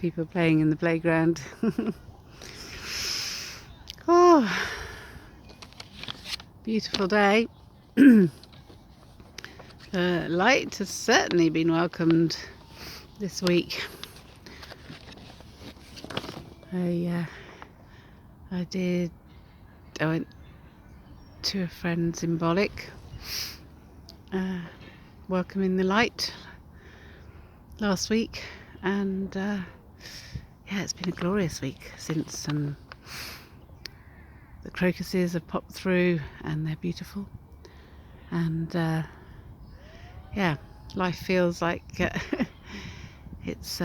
People playing in the playground. Oh, beautiful day. Light has certainly been welcomed this week. I went to a friend Symbolic, welcoming the light last week, and it's been a glorious week since the crocuses have popped through and they're beautiful, and life feels like it's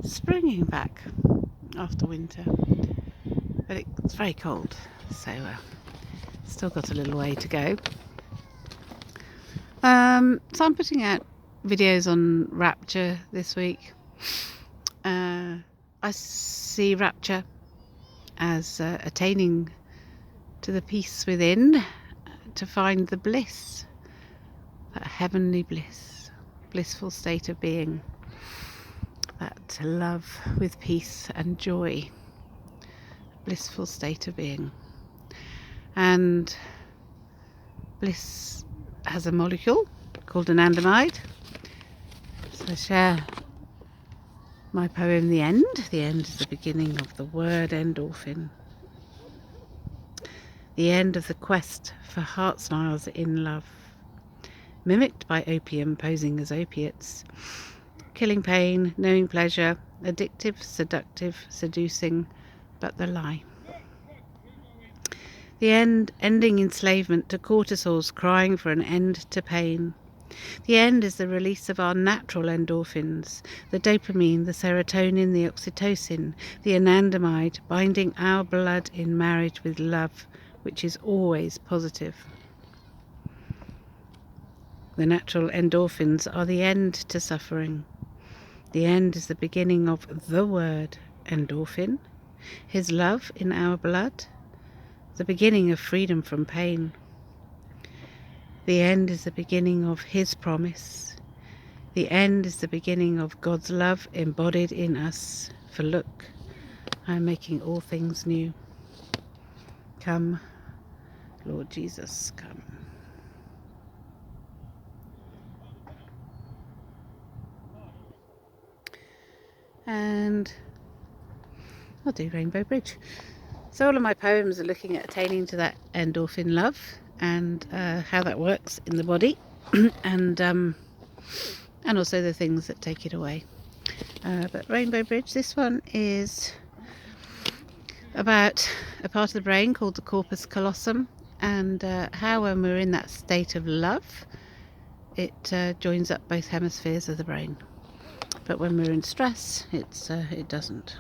springing back after winter, but it's very cold, so still got a little way to go. So I'm putting out videos on Rapture this week. I see Rapture as attaining to the peace within, to find the bliss, that heavenly bliss, blissful state of being, that love with peace and joy, blissful state of being. And bliss has a molecule called anandamide. So I share my poem, The End. The end is the beginning of the word endorphin. The end of the quest for heart smiles in love, mimicked by opium posing as opiates, killing pain, knowing pleasure, addictive, seductive, seducing, but the lie. The end, ending enslavement to cortisols crying for an end to pain. The end is the release of our natural endorphins, the dopamine, the serotonin, the oxytocin, the anandamide, binding our blood in marriage with love, which is always positive. The natural endorphins are the end to suffering. The end is the beginning of the word endorphin, his love in our blood, the beginning of freedom from pain. The end is the beginning of his promise. The end is the beginning of God's love embodied in us. For look, I am making all things new. Come, Lord Jesus, come. And I'll do Rainbow Bridge. So all of my poems are looking at attaining to that endorphin love and how that works in the body, and also the things that take it away. But Rainbow Bridge, this one is about a part of the brain called the corpus callosum, and how when we're in that state of love, it joins up both hemispheres of the brain. But when we're in stress, it doesn't.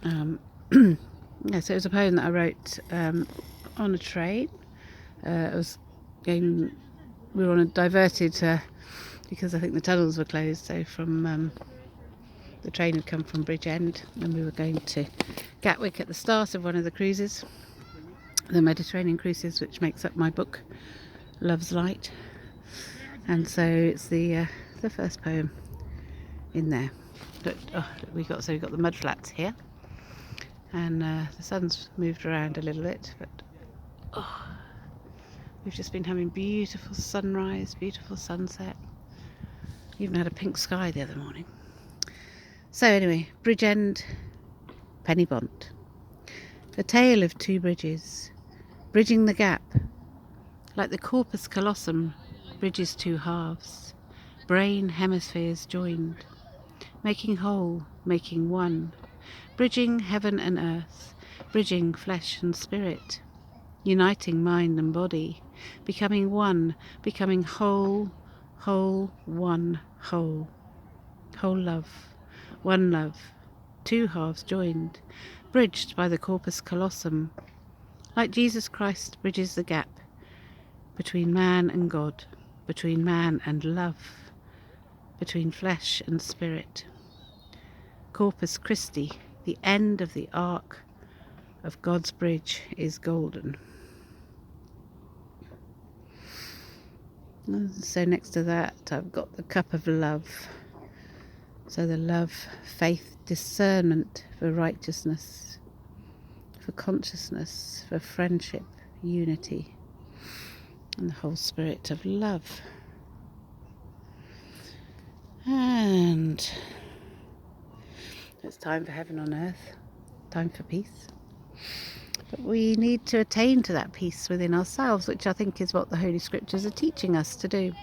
So it was a poem that I wrote on a train. We were on a diverted because I think the tunnels were closed. So from the train had come from Bridgend, and we were going to Gatwick at the start of one of the cruises, the Mediterranean cruises, which makes up my book, Love's Light. And so it's the first poem in there. But we got the mud flats here. And the sun's moved around a little bit, but we've just been having beautiful sunrise, beautiful sunset. Even had a pink sky the other morning. So anyway, Bridgend, Penny Bont. A tale of two bridges, bridging the gap, like the corpus callosum bridges two halves, brain hemispheres joined, making whole, making one, bridging heaven and earth, bridging flesh and spirit, uniting mind and body, becoming one, becoming whole, whole, one, whole. Whole love, one love, two halves joined, bridged by the corpus callosum, like Jesus Christ bridges the gap between man and God, between man and love, between flesh and spirit. Corpus Christi, the end of the arc of God's bridge, is golden. And so next to that I've got the cup of love. So the love, faith, discernment for righteousness, for consciousness, for friendship, unity, and the whole spirit of love. And it's time for heaven on earth, time for peace. But we need to attain to that peace within ourselves, which I think is what the Holy Scriptures are teaching us to do.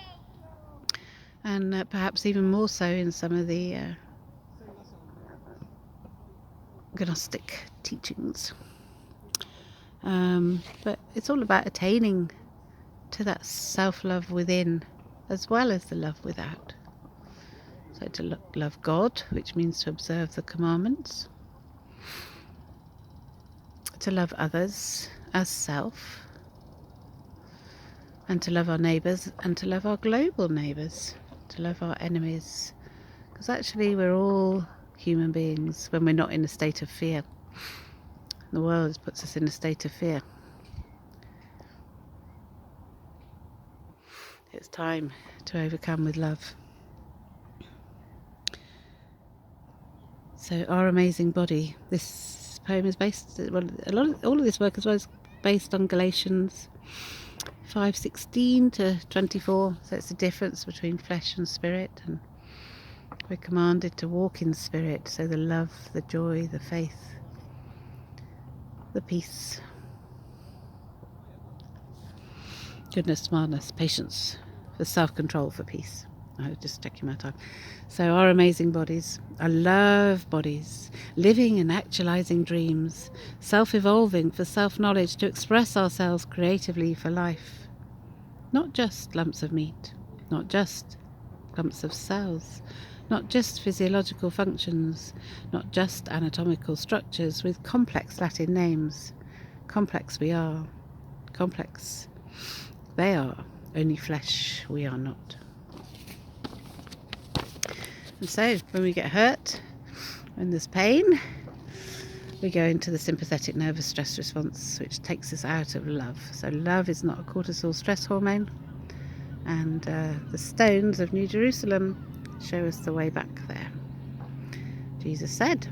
And perhaps even more so in some of the Gnostic teachings. But it's all about attaining to that self-love within as well as the love without. So to love God, which means to observe the commandments, to love others as self, and to love our neighbours and to love our global neighbours, to love our enemies, because actually we're all human beings when we're not in a state of fear. The world puts us in a state of fear. It's time to overcome with love. So our amazing body. This poem is based, all of this work as well is based on Galatians 5:16 to 24. So it's the difference between flesh and spirit, and we're commanded to walk in spirit. So the love, the joy, the faith, the peace, goodness, smartness, patience, for self-control, for peace. I was just checking my time. So our amazing bodies, our love bodies, living and actualizing dreams, self-evolving for self-knowledge, to express ourselves creatively for life. Not just lumps of meat, not just lumps of cells, not just physiological functions, not just anatomical structures with complex Latin names. Complex we are, complex they are, only flesh we are not. And so when we get hurt, when there's pain, we go into the sympathetic nervous stress response, which takes us out of love. So love is not a cortisol stress hormone, and the stones of New Jerusalem show us the way back there. Jesus said,